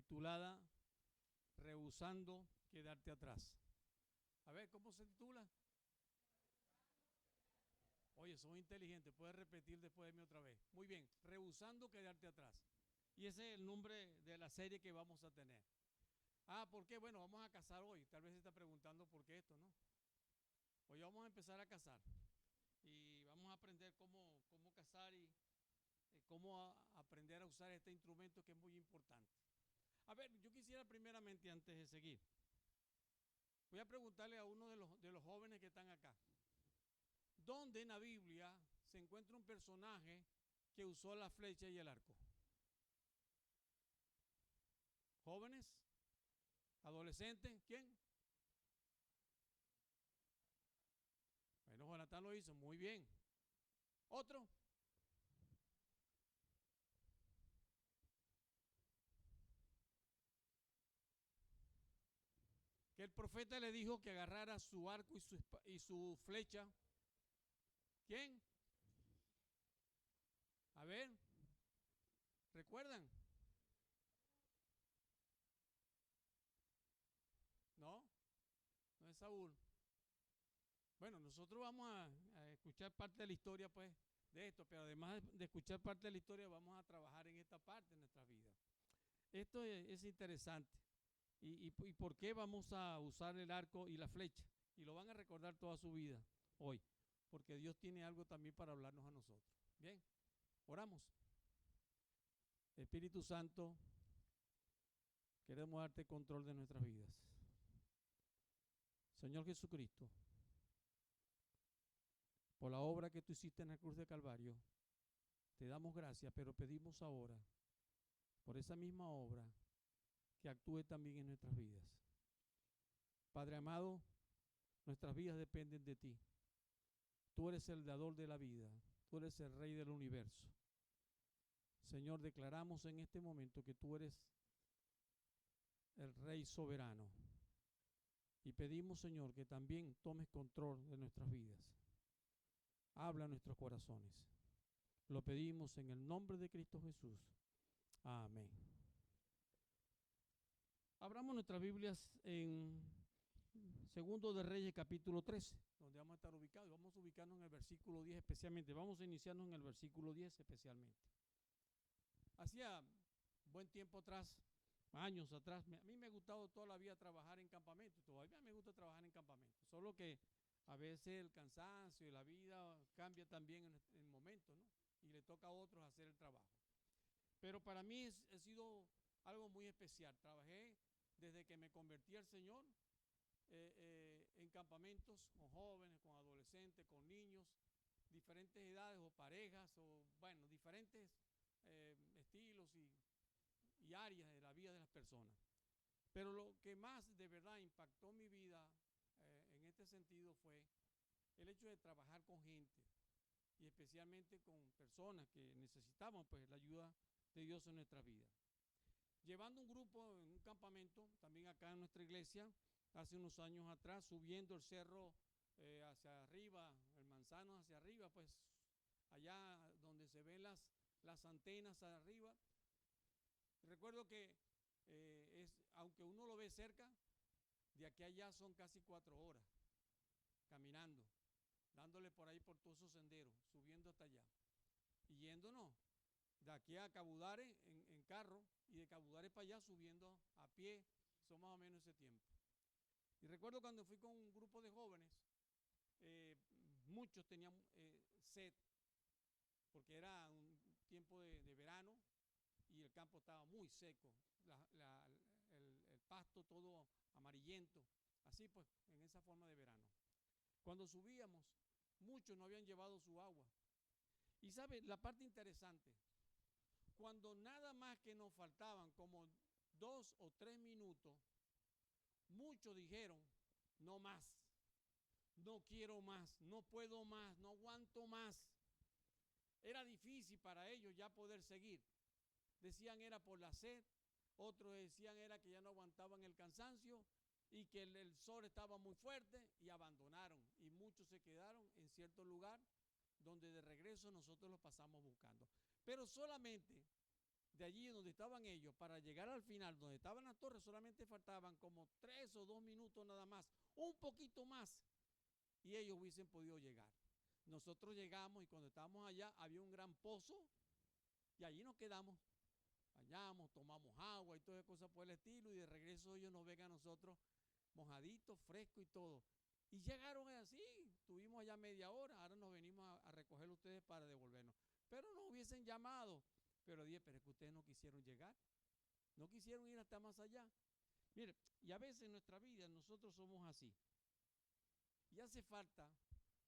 titulada Rehusando quedarte atrás. A ver, ¿cómo se titula? Oye, soy inteligente, puedes repetir después de mí otra vez. Muy bien, Rehusando quedarte atrás. Y ese es el nombre de la serie que vamos a tener. Ah, ¿por qué? Bueno, vamos a cazar hoy. Tal vez se está preguntando por qué esto, ¿no? Hoy vamos a empezar a cazar. Y vamos a aprender cómo cazar y aprender a usar este instrumento que es muy importante. A ver, yo quisiera primeramente, antes de seguir, voy a preguntarle a uno de los jóvenes que están acá. ¿Dónde en la Biblia se encuentra un personaje que usó la flecha y el arco? ¿Jóvenes? ¿Adolescentes? ¿Quién? Bueno, Jonatán lo hizo, muy bien. ¿Otro? Que el profeta le dijo que agarrara su arco y su flecha. ¿Quién? A ver, ¿recuerdan? No, no es Saúl. Bueno, nosotros vamos a escuchar parte de la historia, pues, de esto, pero además de escuchar parte de la historia, vamos a trabajar en esta parte de nuestra vida. Esto es interesante. ¿Y por qué vamos a usar el arco y la flecha? Y lo van a recordar toda su vida hoy, porque Dios tiene algo también para hablarnos a nosotros. Bien, oramos. Espíritu Santo, queremos darte control de nuestras vidas. Señor Jesucristo, por la obra que tú hiciste en la cruz de Calvario, te damos gracias, pero pedimos ahora, por esa misma obra, que actúe también en nuestras vidas. Padre amado, nuestras vidas dependen de ti. Tú eres el dador de la vida, tú eres el rey del universo. Señor, declaramos en este momento que tú eres el rey soberano. Y pedimos, Señor, que también tomes control de nuestras vidas. Habla a nuestros corazones. Lo pedimos en el nombre de Cristo Jesús. Amén. Abramos nuestras Biblias en Segundo de Reyes capítulo 13, donde vamos a estar ubicados. Vamos a ubicarnos en el versículo 10 especialmente. Vamos a iniciarnos en el versículo 10 especialmente. Hacía buen tiempo atrás, años atrás, a mí me ha gustado toda la vida trabajar en campamentos. Todavía me gusta trabajar en campamentos. Solo que a veces el cansancio y la vida cambia también en el momento, ¿no? Y le toca a otros hacer el trabajo. Pero para mí ha sido algo muy especial. Trabajé desde que me convertí al Señor en campamentos con jóvenes, con adolescentes, con niños, diferentes edades o parejas, o bueno, diferentes estilos y áreas de la vida de las personas. Pero lo que más de verdad impactó mi vida en este sentido fue el hecho de trabajar con gente y especialmente con personas que necesitaban pues la ayuda de Dios en nuestra vida. Llevando un grupo en un campamento, también acá en nuestra iglesia, hace unos años atrás, subiendo el cerro hacia arriba, el Manzano hacia arriba, pues allá donde se ven las antenas arriba. Recuerdo que aunque uno lo ve cerca, de aquí a allá son casi 4 horas caminando, dándole por ahí por todos esos senderos, subiendo hasta allá. Y yéndonos de aquí a Cabudare en carro y de Cabudare para allá subiendo a pie, son más o menos ese tiempo. Y recuerdo cuando fui con un grupo de jóvenes, muchos tenían sed, porque era un tiempo de verano y el campo estaba muy seco, el pasto todo amarillento, así pues, en esa forma de verano. Cuando subíamos, muchos no habían llevado su agua. Y sabe, la parte interesante, cuando nada más que nos faltaban como 2 o 3 minutos, muchos dijeron, no más, no quiero más, no puedo más, no aguanto más. Era difícil para ellos ya poder seguir. Decían era por la sed, otros decían era que ya no aguantaban el cansancio y que el sol estaba muy fuerte y abandonaron. Y muchos se quedaron en cierto lugar donde de regreso nosotros los pasamos buscando. Pero solamente de allí donde estaban ellos, para llegar al final, donde estaban las torres, solamente faltaban como 3 o 2 minutos nada más, un poquito más, y ellos hubiesen podido llegar. Nosotros llegamos y cuando estábamos allá había un gran pozo y allí nos quedamos. Bañamos, tomamos agua y todas esas cosas por el estilo, y de regreso ellos nos ven a nosotros mojaditos, frescos y todo. Y llegaron así, estuvimos allá media hora, ahora nos venimos a recoger ustedes para devolvernos. Pero nos hubiesen llamado, pero dije, pero es que ustedes no quisieron llegar, no quisieron ir hasta más allá. Mire, y a veces en nuestra vida nosotros somos así. Y hace falta,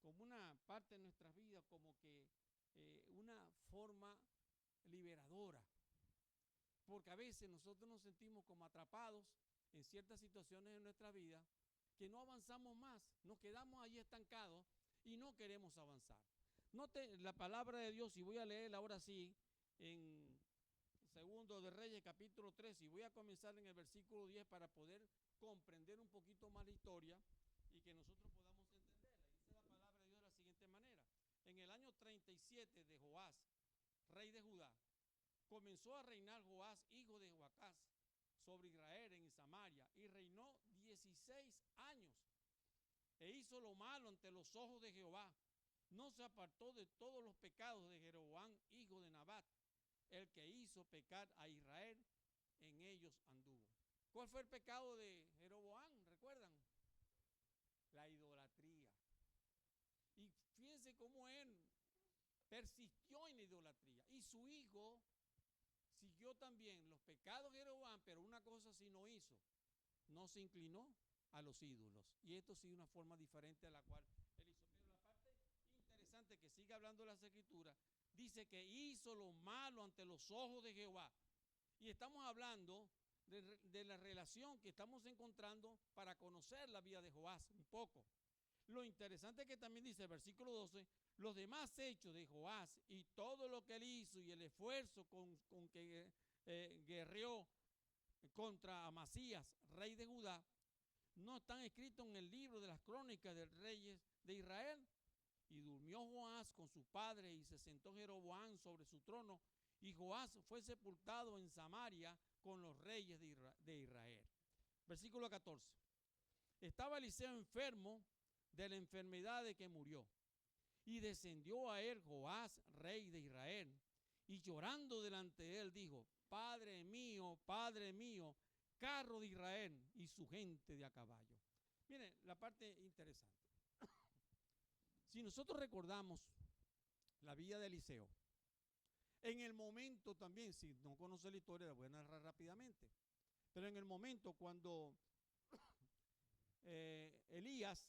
como una parte de nuestras vidas, como que una forma liberadora. Porque a veces nosotros nos sentimos como atrapados en ciertas situaciones de nuestra vida, que no avanzamos más, nos quedamos allí estancados y no queremos avanzar. Note la palabra de Dios, y voy a leer ahora sí en Segundo de Reyes capítulo 3, y voy a comenzar en el versículo 10 para poder comprender un poquito más la historia y que nosotros podamos entenderla. Dice la palabra de Dios de la siguiente manera: en el año 37 de Joás, rey de Judá, comenzó a reinar Joás, hijo de Joacás, sobre Israel en Samaria, y reinó 16 años. E hizo lo malo ante los ojos de Jehová. No se apartó de todos los pecados de Jeroboam, hijo de Nabat, el que hizo pecar a Israel, en ellos anduvo. ¿Cuál fue el pecado de Jeroboam? ¿Recuerdan? La idolatría. Y fíjense cómo él persistió en la idolatría. Y su hijo siguió también los pecados de Jeroboam, pero una cosa sí no hizo: no se inclinó a los ídolos. Y esto sí es una forma diferente a la cual él hizo. Pero la parte interesante que sigue hablando las Escrituras, dice que hizo lo malo ante los ojos de Jehová. Y estamos hablando de la relación que estamos encontrando para conocer la vida de Joás un poco. Lo interesante es que también dice el versículo 12: los demás hechos de Joás y todo lo que él hizo y el esfuerzo con que guerreó contra Amasías, rey de Judá, no están escritos en el libro de las crónicas de reyes de Israel. Y durmió Joás con su padre, y se sentó Jeroboam sobre su trono, y Joás fue sepultado en Samaria con los reyes de Israel. Versículo 14. Estaba Eliseo enfermo de la enfermedad de que murió, y descendió a él Joás, rey de Israel, y llorando delante de él dijo: Padre mío, carro de Israel y su gente de a caballo. Miren la parte interesante. Si nosotros recordamos la vida de Eliseo, en el momento también, si no conoce la historia, la voy a narrar rápidamente, pero en el momento cuando Elías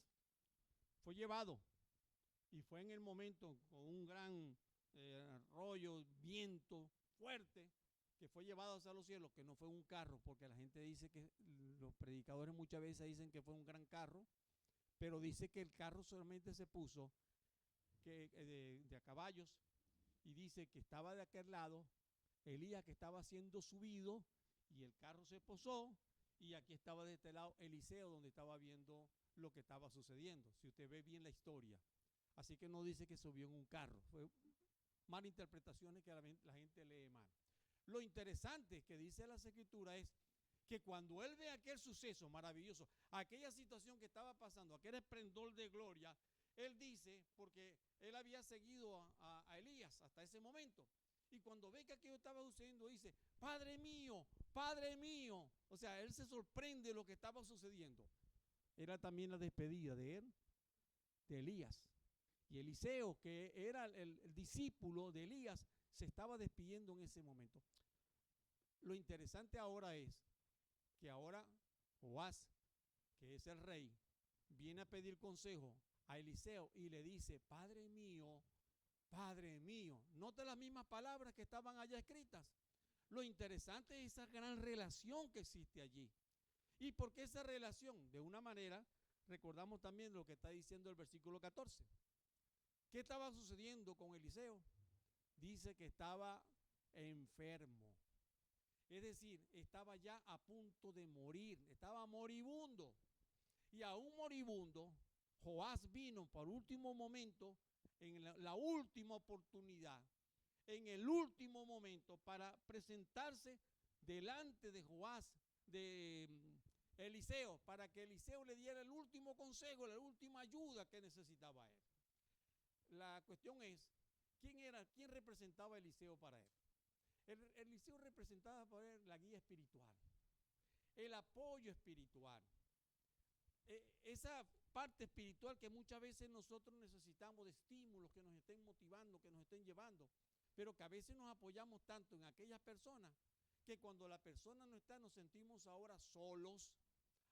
fue llevado, y fue en el momento con un gran rollo, viento fuerte, que fue llevado hacia los cielos, que no fue un carro, porque la gente dice que, los predicadores muchas veces dicen que fue un gran carro, pero dice que el carro solamente se puso de a caballos, y dice que estaba de aquel lado Elías, que estaba siendo subido, y el carro se posó, y aquí estaba de este lado Eliseo, donde estaba viendo lo que estaba sucediendo, si usted ve bien la historia. Así que no dice que subió en un carro, fue malas interpretaciones que la gente lee mal. Lo interesante que dice las Escrituras es que cuando él ve aquel suceso maravilloso, aquella situación que estaba pasando, aquel esplendor de gloria, él dice, porque él había seguido a Elías hasta ese momento, y cuando ve que aquello estaba sucediendo, dice: Padre mío, Padre mío. O sea, él se sorprende de lo que estaba sucediendo. Era también la despedida de él, de Elías. Y Eliseo, que era el discípulo de Elías, se estaba despidiendo en ese momento. Lo interesante ahora es que ahora Joás, que es el rey, viene a pedir consejo a Eliseo y le dice: Padre mío, Padre mío. Nota las mismas palabras que estaban allá escritas. Lo interesante es esa gran relación que existe allí. ¿Y por qué esa relación? De una manera, recordamos también lo que está diciendo el versículo 14. ¿Qué estaba sucediendo con Eliseo? Dice que estaba enfermo. Es decir, estaba ya a punto de morir, estaba moribundo. Y aún moribundo, Joás vino por último momento, en la última oportunidad, en el último momento para presentarse delante de Joás, de Eliseo, para que Eliseo le diera el último consejo, la última ayuda que necesitaba él. La cuestión es, ¿quién representaba a Eliseo para él? Eliseo representaba para él la guía espiritual, el apoyo espiritual, esa parte espiritual que muchas veces nosotros necesitamos, de estímulos que nos estén motivando, que nos estén llevando, pero que a veces nos apoyamos tanto en aquellas personas que cuando la persona no está nos sentimos ahora solos,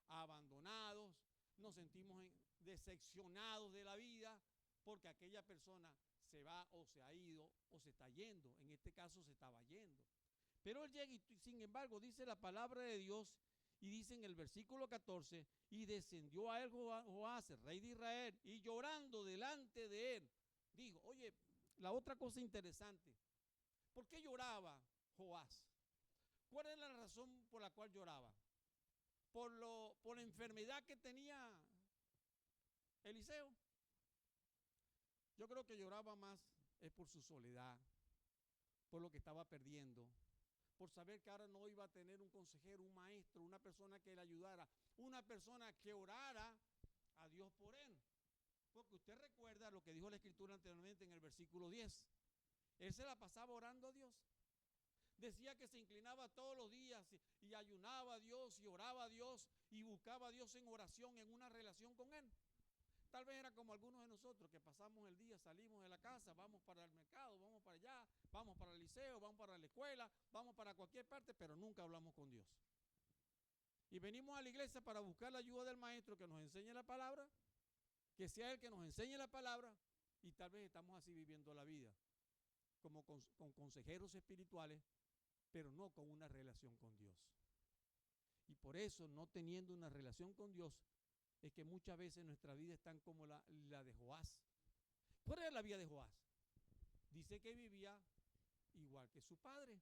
abandonados, nos sentimos decepcionados de la vida porque aquella persona se va o se ha ido o se está yendo. En este caso se estaba yendo. Pero él llega y sin embargo dice la palabra de Dios y dice en el versículo 14, y descendió a él Joás, rey de Israel, y llorando delante de él, dijo, oye, la otra cosa interesante, ¿por qué lloraba Joás? ¿Cuál es la razón por la cual lloraba? Por la enfermedad que tenía Eliseo. Yo creo que lloraba más es por su soledad, por lo que estaba perdiendo, por saber que ahora no iba a tener un consejero, un maestro, una persona que le ayudara, una persona que orara a Dios por él. Porque usted recuerda lo que dijo la Escritura anteriormente en el versículo 10. Él se la pasaba orando a Dios. Decía que se inclinaba todos los días y ayunaba a Dios y oraba a Dios y buscaba a Dios en oración, en una relación con él. Tal vez era como algunos de nosotros que pasamos el día, salimos de la casa, vamos para el mercado, vamos para allá, vamos para el liceo, vamos para la escuela, vamos para cualquier parte, pero nunca hablamos con Dios. Y venimos a la iglesia para buscar la ayuda del maestro que nos enseñe la palabra, que sea él que nos enseñe la palabra, y tal vez estamos así viviendo la vida, como con consejeros espirituales, pero no con una relación con Dios. Y por eso, no teniendo una relación con Dios, es que muchas veces nuestra vida están como la de Joás. ¿Cuál era la vida de Joás? Dice que vivía igual que su padre,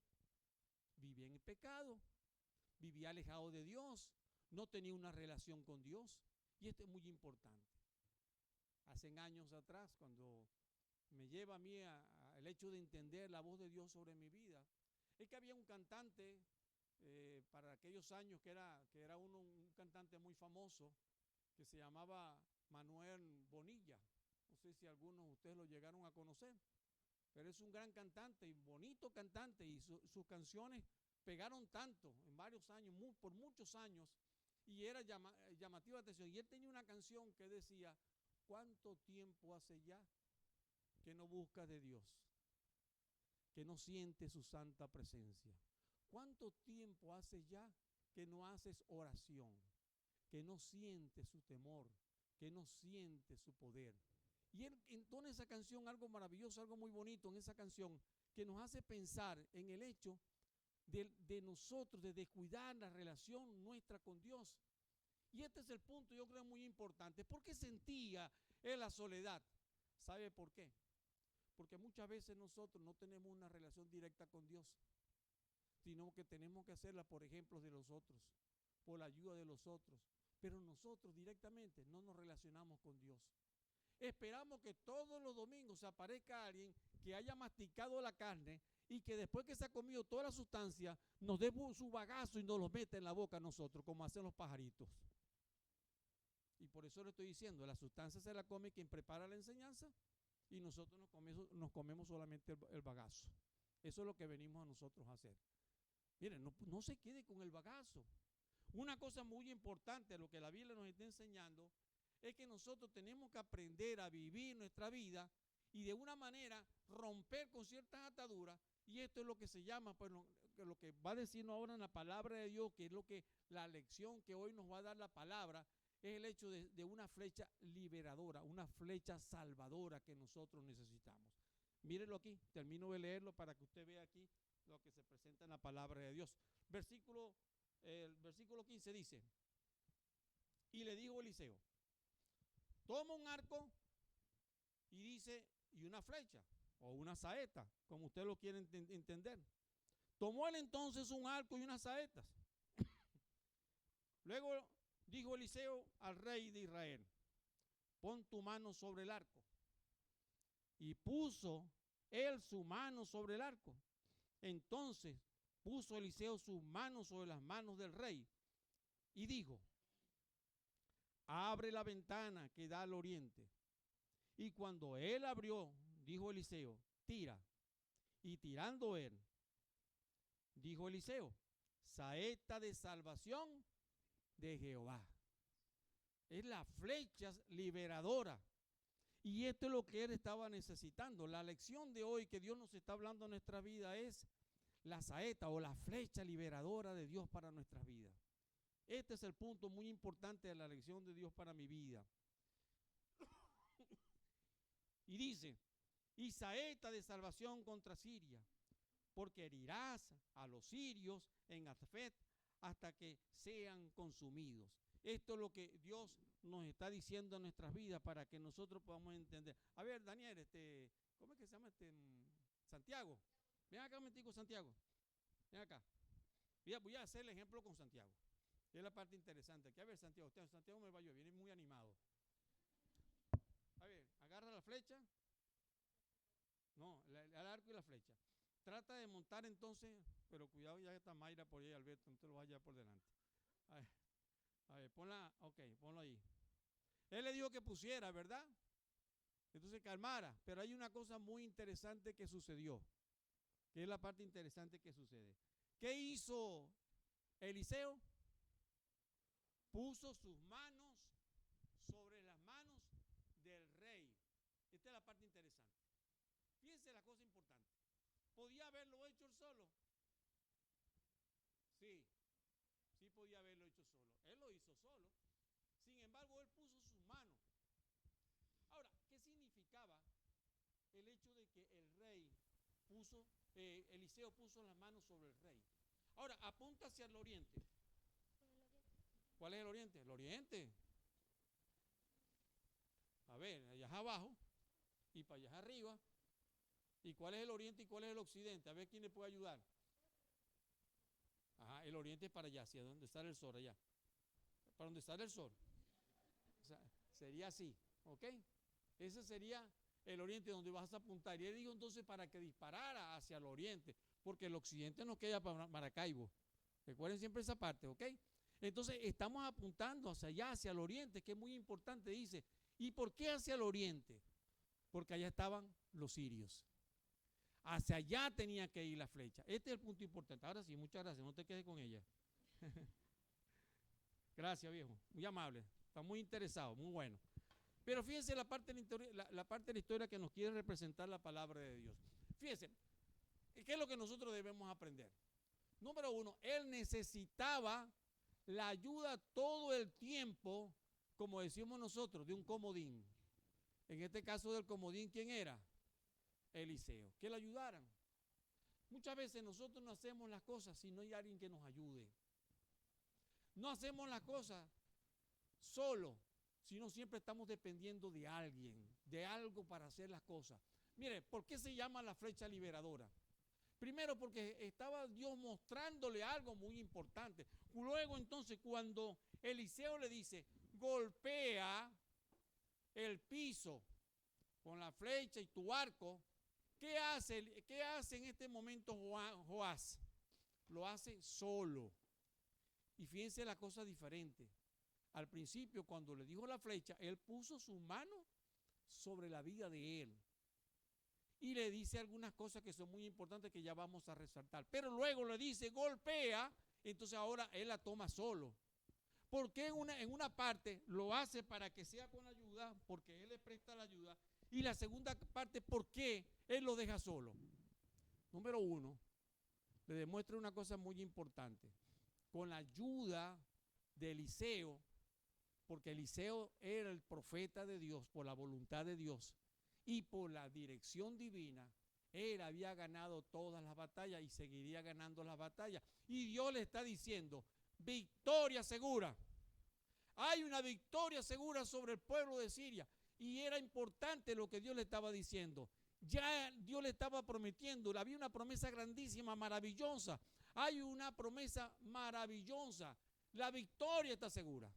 vivía en el pecado, vivía alejado de Dios, no tenía una relación con Dios. Y esto es muy importante. Hace años atrás, cuando me lleva a mí el hecho de entender la voz de Dios sobre mi vida, es que había un cantante para aquellos años que era un cantante muy famoso, que se llamaba Manuel Bonilla. No sé si algunos de ustedes lo llegaron a conocer, pero es un gran cantante y bonito cantante, y sus canciones pegaron tanto en varios años, por muchos años, y era llamativa atención. Y él tenía una canción que decía, ¿cuánto tiempo hace ya que no buscas de Dios? Que no sientes su santa presencia. ¿Cuánto tiempo hace ya que no haces oración? Que no siente su temor, que no siente su poder. Y él entona esa canción, algo maravilloso, algo muy bonito en esa canción, que nos hace pensar en el hecho de nosotros, de descuidar la relación nuestra con Dios. Y este es el punto, yo creo, muy importante. ¿Por qué sentía él la soledad? ¿Sabe por qué? Porque muchas veces nosotros no tenemos una relación directa con Dios, sino que tenemos que hacerla por ejemplos de los otros, por la ayuda de los otros. Pero nosotros directamente no nos relacionamos con Dios. Esperamos que todos los domingos aparezca alguien que haya masticado la carne y que después que se ha comido toda la sustancia nos dé su bagazo y nos lo mete en la boca a nosotros, como hacen los pajaritos. Y por eso le estoy diciendo, la sustancia se la come quien prepara la enseñanza y nosotros nos comemos solamente el bagazo. Eso es lo que venimos a nosotros a hacer. Miren, no se quede con el bagazo. Una cosa muy importante, lo que la Biblia nos está enseñando, es que nosotros tenemos que aprender a vivir nuestra vida y de una manera romper con ciertas ataduras. Y esto es lo que se llama, pues lo que va a decirnos ahora en la palabra de Dios, que es lo que la lección que hoy nos va a dar la palabra, es el hecho de una flecha liberadora, una flecha salvadora que nosotros necesitamos. Mírenlo aquí, termino de leerlo para que usted vea aquí lo que se presenta en la palabra de Dios. El versículo 15 dice, y le dijo Eliseo, toma un arco y dice, y una flecha, o una saeta, como usted lo quiere entender. Tomó él entonces un arco y unas saetas. Luego dijo Eliseo al rey de Israel, pon tu mano sobre el arco. Y puso él su mano sobre el arco. Entonces puso Eliseo sus manos sobre las manos del rey y dijo: abre la ventana que da al oriente. Y cuando él abrió, dijo Eliseo: tira. Y tirando él, dijo Eliseo: saeta de salvación de Jehová. Es la flecha liberadora. Y esto es lo que él estaba necesitando. La lección de hoy que Dios nos está hablando en nuestra vida es la saeta o la flecha liberadora de Dios para nuestras vidas. Este es el punto muy importante de la lección de Dios para mi vida. Y dice: y saeta de salvación contra Siria, porque herirás a los sirios en Afet hasta que sean consumidos. Esto es lo que Dios nos está diciendo en nuestras vidas para que nosotros podamos entender. A ver, Daniel, ¿cómo es que se llama Santiago? Ven acá un momentico, Santiago. Ven acá. Voy a hacer el ejemplo con Santiago. Es la parte interesante. Aquí, a ver, Santiago me va a ayudar, viene muy animado. A ver, agarra la flecha. No, el arco y la flecha. Trata de montar entonces, pero cuidado, ya está Mayra por ahí, Alberto, no te lo vayas por delante. A ver, ponla, ok, ponlo ahí. Él le dijo que pusiera, ¿verdad? Entonces calmara, pero hay una cosa muy interesante que sucedió, que es la parte interesante que sucede. ¿Qué hizo Eliseo? Puso sus manos sobre las manos del rey. Esta es la parte interesante. Fíjense la cosa importante. ¿Podía haberlo hecho él solo? Sí, sí podía haberlo hecho solo. Él lo hizo solo. Sin embargo, él puso sus manos. Ahora, ¿qué significaba el hecho de que el rey puso, Eliseo puso las manos sobre el rey? Ahora, apunta hacia el oriente. ¿Cuál es el oriente? El oriente. A ver, allá abajo y para allá arriba. ¿Y cuál es el oriente y cuál es el occidente? A ver quién le puede ayudar. Ajá, el oriente es para allá, hacia donde está el sol, allá. Para donde está el sol. O sea, sería así, ¿ok? Ese sería el oriente donde vas a apuntar. Y él dijo entonces para que disparara hacia el oriente, porque el occidente no queda para Maracaibo. Recuerden siempre esa parte, ¿ok? Entonces estamos apuntando hacia allá, hacia el oriente, que es muy importante, dice. ¿Y por qué hacia el oriente? Porque allá estaban los sirios. Hacia allá tenía que ir la flecha. Este es el punto importante. Ahora sí, muchas gracias. No te quedes con ella. Gracias, viejo. Muy amable. Está muy interesado, muy bueno. Pero fíjense la parte de la historia que nos quiere representar la palabra de Dios. Fíjense, ¿qué es lo que nosotros debemos aprender? Número uno, él necesitaba la ayuda todo el tiempo, como decimos nosotros, de un comodín. En este caso del comodín, ¿quién era? Eliseo, que le ayudaran. Muchas veces nosotros no hacemos las cosas si no hay alguien que nos ayude. No hacemos las cosas solo, sino siempre estamos dependiendo de alguien, de algo para hacer las cosas. Mire, ¿por qué se llama la flecha liberadora? Primero porque estaba Dios mostrándole algo muy importante. Luego entonces cuando Eliseo le dice, golpea el piso con la flecha y tu arco, ¿qué hace en este momento Joás? Lo hace solo. Y fíjense la cosa diferente. Al principio, cuando le dijo la flecha, él puso su mano sobre la vida de él. Y le dice algunas cosas que son muy importantes que ya vamos a resaltar. Pero luego le dice, golpea, entonces ahora él la toma solo. Porque en una parte lo hace para que sea con ayuda, porque él le presta la ayuda. Y la segunda parte, ¿por qué él lo deja solo? Número uno, le demuestra una cosa muy importante. Con la ayuda de Eliseo, porque Eliseo era el profeta de Dios por la voluntad de Dios y por la dirección divina, él había ganado todas las batallas y seguiría ganando las batallas. Y Dios le está diciendo, victoria segura. Hay una victoria segura sobre el pueblo de Siria. Y era importante lo que Dios le estaba diciendo. Ya Dios le estaba prometiendo, había una promesa grandísima, maravillosa. Hay una promesa maravillosa. La victoria está segura.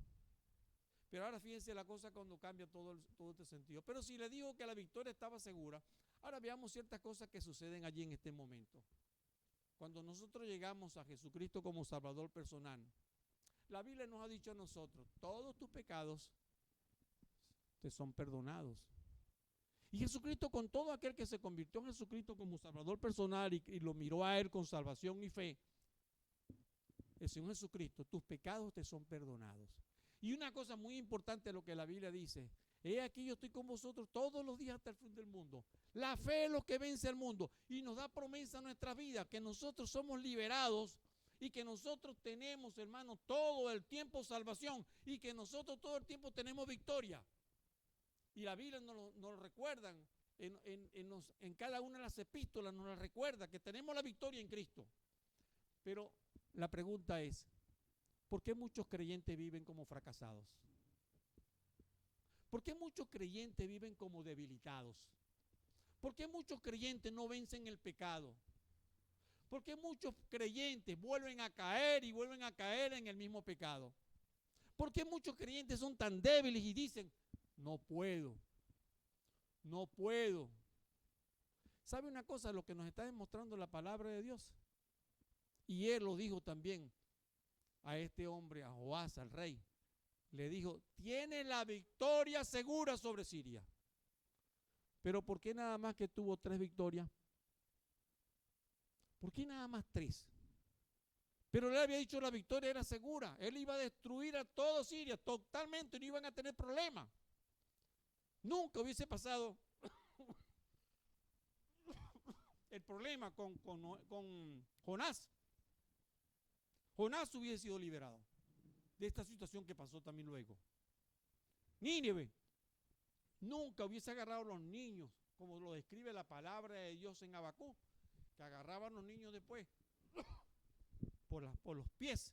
Pero ahora fíjense la cosa cuando cambia todo este sentido. Pero si le digo que la victoria estaba segura, Ahora veamos ciertas cosas que suceden allí en este momento. Cuando nosotros llegamos a Jesucristo como Salvador personal, la Biblia nos ha dicho a nosotros, todos tus pecados te son perdonados. Y Jesucristo, con todo aquel que se convirtió en Jesucristo como Salvador personal y lo miró a Él con salvación y fe, el Señor Jesucristo, tus pecados te son perdonados. Y una cosa muy importante, lo que la Biblia dice, he aquí yo estoy con vosotros todos los días hasta el fin del mundo. La fe es lo que vence al mundo y nos da promesa a nuestra vida, que nosotros somos liberados y que nosotros tenemos, hermanos, todo el tiempo salvación y que nosotros todo el tiempo tenemos victoria. Y la Biblia nos lo recuerdan, en cada una de las epístolas nos la recuerda, que tenemos la victoria en Cristo. Pero la pregunta es, ¿por qué muchos creyentes viven como fracasados? ¿Por qué muchos creyentes viven como debilitados? ¿Por qué muchos creyentes no vencen el pecado? ¿Por qué muchos creyentes vuelven a caer y vuelven a caer en el mismo pecado? ¿Por qué muchos creyentes son tan débiles y dicen, no puedo, no puedo? ¿Sabe una cosa? Lo que nos está demostrando la palabra de Dios. Y Él lo dijo también a este hombre, a Joás, al rey. Le dijo, tiene la victoria segura sobre Siria. Pero ¿por qué nada más que tuvo 3 victorias? ¿Por qué nada más 3? Pero él había dicho la victoria era segura. Él iba a destruir a todo Siria totalmente, no iban a tener problemas. Nunca hubiese pasado el problema con Jonás. Jonás hubiese sido liberado de esta situación que pasó también luego. Nínive nunca hubiese agarrado a los niños, como lo describe la palabra de Dios en Habacuc, que agarraban a los niños después por los pies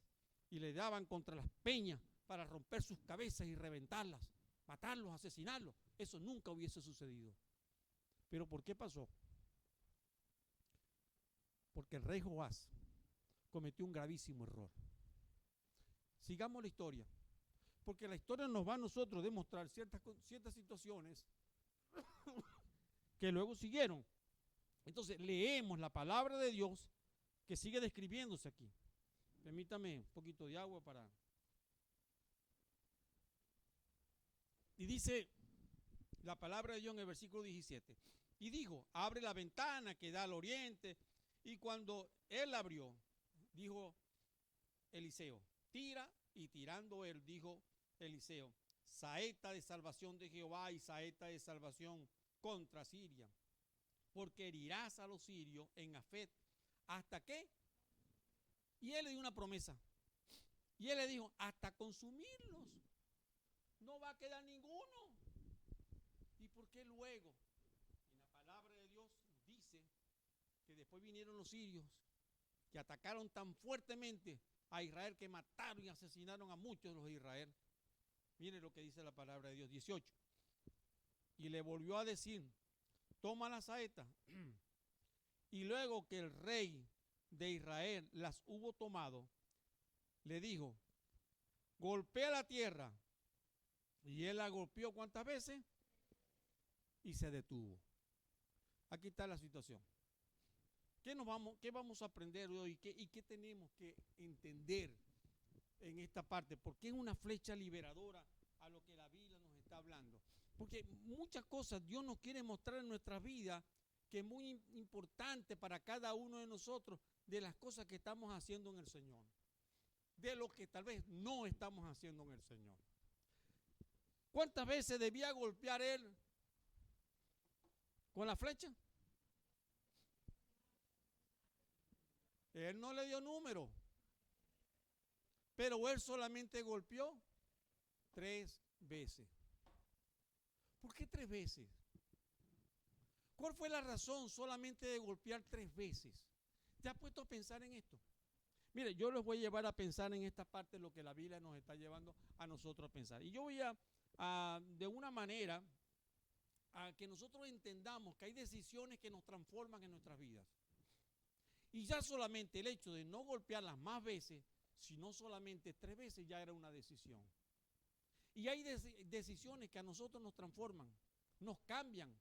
y le daban contra las peñas para romper sus cabezas y reventarlas, matarlos, asesinarlos. Eso nunca hubiese sucedido. ¿Pero por qué pasó? Porque el rey Joás cometió un gravísimo error. Sigamos la historia, porque la historia nos va a nosotros demostrar ciertas situaciones que luego siguieron. Entonces leemos la palabra de Dios que sigue describiéndose aquí. Permítame un poquito de agua para... Y dice la palabra de Dios en el versículo 17. Y dijo, abre la ventana que da al oriente. Y cuando él abrió, dijo Eliseo, tira. Y tirando él, dijo Eliseo, saeta de salvación de Jehová y saeta de salvación contra Siria. Porque herirás a los sirios en Afet. ¿Hasta qué? Y él le dio una promesa. Y él le dijo, hasta consumirlos. No va a quedar ninguno. ¿Y por qué luego? En la palabra de Dios dice que después vinieron los sirios que atacaron tan fuertemente a Israel que mataron y asesinaron a muchos de los de Israel. Mire lo que dice la palabra de Dios, 18. Y le volvió a decir, toma la saeta. Y luego que el rey de Israel las hubo tomado, le dijo, golpea la tierra. Y él la golpeó ¿cuántas veces? Y se detuvo. Aquí está la situación. ¿Qué vamos a aprender hoy? ¿Y qué tenemos que entender en esta parte? Porque es una flecha liberadora a lo que la Biblia nos está hablando. Porque muchas cosas Dios nos quiere mostrar en nuestra vida que es muy importante para cada uno de nosotros, de las cosas que estamos haciendo en el Señor, de lo que tal vez no estamos haciendo en el Señor. ¿Cuántas veces debía golpear él con la flecha? Él no le dio número, pero él solamente golpeó 3 veces. ¿Por qué 3 veces? ¿Cuál fue la razón solamente de golpear 3 veces? ¿Te has puesto a pensar en esto? Mire, yo les voy a llevar a pensar en esta parte lo que la Biblia nos está llevando a nosotros a pensar. Y yo voy de una manera, a que nosotros entendamos que hay decisiones que nos transforman en nuestras vidas. Y ya solamente el hecho de no golpearlas más veces, sino solamente 3 veces, ya era una decisión. Y hay decisiones que a nosotros nos transforman, nos cambian.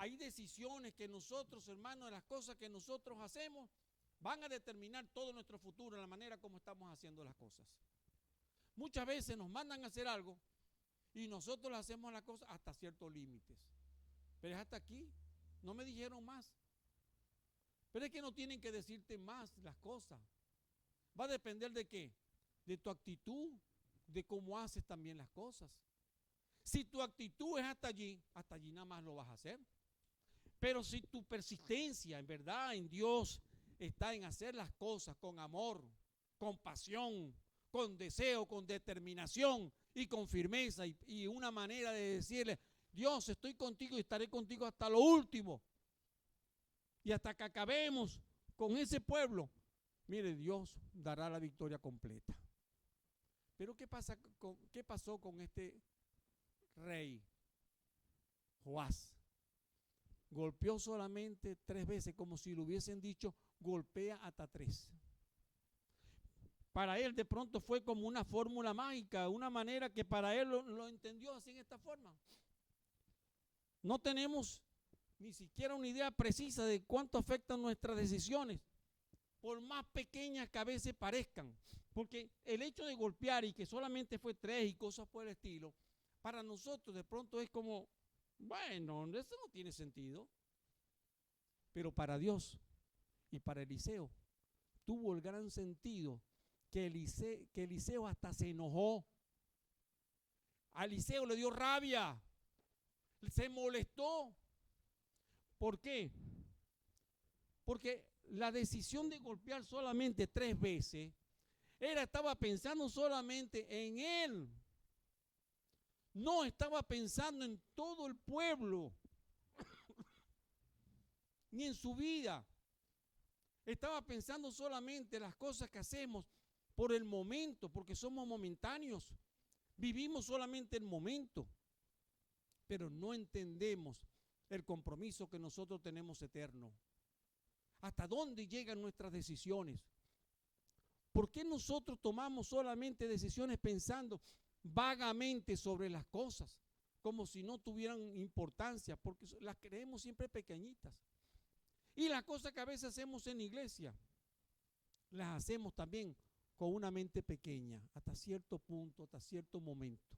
Hay decisiones que nosotros, hermanos, las cosas que nosotros hacemos van a determinar todo nuestro futuro, la manera como estamos haciendo las cosas. Muchas veces nos mandan a hacer algo y nosotros hacemos las cosas hasta ciertos límites. Pero es hasta aquí, no me dijeron más. Pero es que no tienen que decirte más las cosas. Va a depender de qué, de tu actitud, de cómo haces también las cosas. Si tu actitud es hasta allí nada más lo vas a hacer. Pero si tu persistencia en verdad en Dios está en hacer las cosas con amor, con pasión, con deseo, con determinación y con firmeza y una manera de decirle, Dios, estoy contigo y estaré contigo hasta lo último. Y hasta que acabemos con ese pueblo, mire, Dios dará la victoria completa. Pero ¿qué pasó con este rey? Joás golpeó solamente 3 veces, como si le hubiesen dicho, golpea hasta 3. Para él de pronto fue como una fórmula mágica, una manera que para él lo entendió así en esta forma. No tenemos ni siquiera una idea precisa de cuánto afectan nuestras decisiones, por más pequeñas que a veces parezcan. Porque el hecho de golpear y que solamente fue 3 y cosas por el estilo, para nosotros de pronto es como, bueno, eso no tiene sentido. Pero para Dios y para Eliseo tuvo el gran sentido que Eliseo hasta se enojó. A Eliseo le dio rabia, se molestó. ¿Por qué? Porque la decisión de golpear solamente 3 veces, estaba pensando solamente en él. No estaba pensando en todo el pueblo, ni en su vida. Estaba pensando solamente en las cosas que hacemos por el momento, porque somos momentáneos. Vivimos solamente el momento, pero no entendemos el compromiso que nosotros tenemos eterno. ¿Hasta dónde llegan nuestras decisiones? ¿Por qué nosotros tomamos solamente decisiones pensando vagamente sobre las cosas, como si no tuvieran importancia, porque las creemos siempre pequeñitas? Y las cosas que a veces hacemos en la iglesia, las hacemos también con una mente pequeña, hasta cierto punto, hasta cierto momento.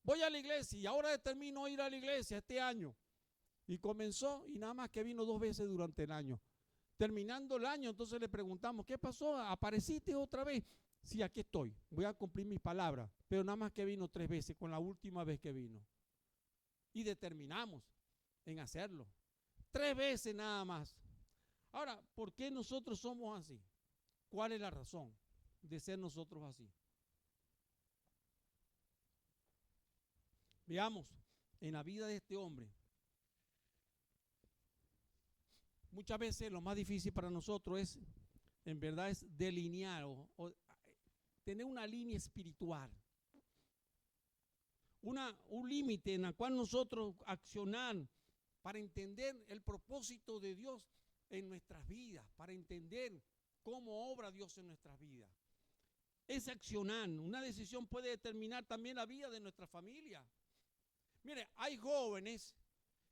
Voy a la iglesia y ahora determino ir a la iglesia este año. Y comenzó y nada más que vino 2 veces durante el año. Terminando el año, entonces le preguntamos, ¿qué pasó? ¿Apareciste otra vez? Sí, aquí estoy, voy a cumplir mis palabras, pero nada más que vino 3 veces, con la última vez que vino. Y determinamos en hacerlo. 3 veces nada más. Ahora, ¿por qué nosotros somos así? ¿Cuál es la razón de ser nosotros así? Veamos, en la vida de este hombre, muchas veces lo más difícil para nosotros es, en verdad, es delinear o tener una línea espiritual. Un límite en el cual nosotros accionar para entender el propósito de Dios en nuestras vidas, para entender cómo obra Dios en nuestras vidas. Ese accionar, una decisión puede determinar también la vida de nuestra familia. Mire, hay jóvenes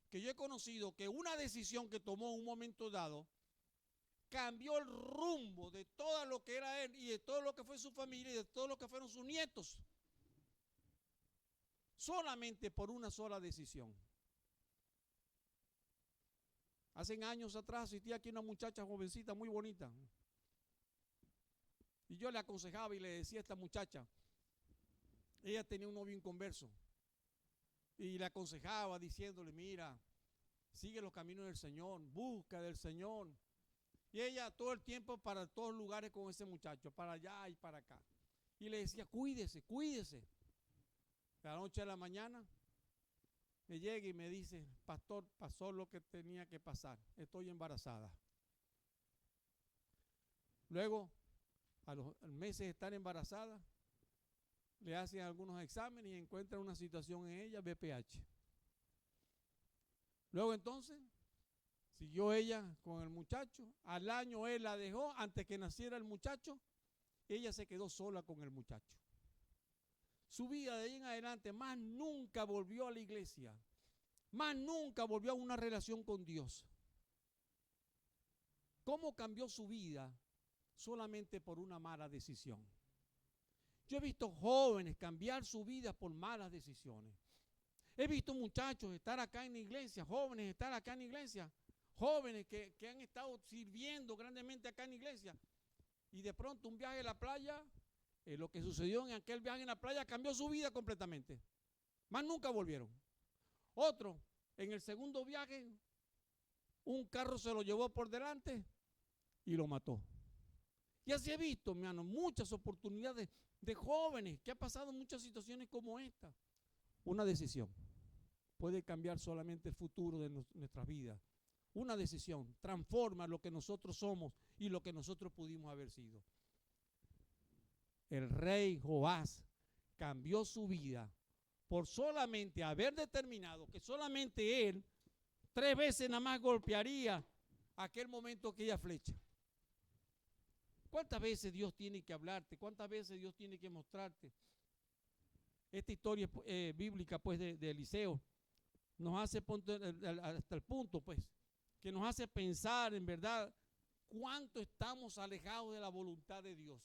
que yo he conocido que una decisión que tomó en un momento dado cambió el rumbo de todo lo que era él y de todo lo que fue su familia y de todo lo que fueron sus nietos. Solamente por una sola decisión. Hace años atrás existía aquí una muchacha jovencita muy bonita. Y yo le aconsejaba y le decía a esta muchacha, ella tenía un novio inconverso. Y le aconsejaba diciéndole, mira, sigue los caminos del Señor, busca del Señor. Y ella todo el tiempo para todos lugares con ese muchacho, para allá y para acá. Y le decía, cuídese, cuídese. De la noche a la mañana me llega y me dice, pastor, pasó lo que tenía que pasar, estoy embarazada. Luego, a los meses de estar embarazada, le hacen algunos exámenes y encuentran una situación en ella, BPH. Luego entonces, siguió ella con el muchacho. Al año él la dejó, antes que naciera el muchacho, ella se quedó sola con el muchacho. Su vida de ahí en adelante más nunca volvió a la iglesia. más nunca volvió a una relación con Dios. ¿Cómo cambió su vida? Solamente por una mala decisión. Yo he visto jóvenes cambiar su vida por malas decisiones. He visto muchachos estar acá en la iglesia, jóvenes estar acá en la iglesia, jóvenes que han estado sirviendo grandemente acá en la iglesia, y de pronto un viaje a la playa, lo que sucedió en aquel viaje en la playa cambió su vida completamente. Más nunca volvieron. Otro, en el segundo viaje, un carro se lo llevó por delante y lo mató. Y así he visto, mi hermano, muchas oportunidades de jóvenes que han pasado muchas situaciones como esta. Una decisión puede cambiar solamente el futuro de nuestras vidas. Una decisión transforma lo que nosotros somos y lo que nosotros pudimos haber sido. El rey Joás cambió su vida por solamente haber determinado que solamente él 3 veces nada más golpearía aquel momento aquella flecha. ¿Cuántas veces Dios tiene que hablarte? ¿Cuántas veces Dios tiene que mostrarte? Esta historia bíblica pues de Eliseo nos hace hasta el punto pues que nos hace pensar en verdad cuánto estamos alejados de la voluntad de Dios.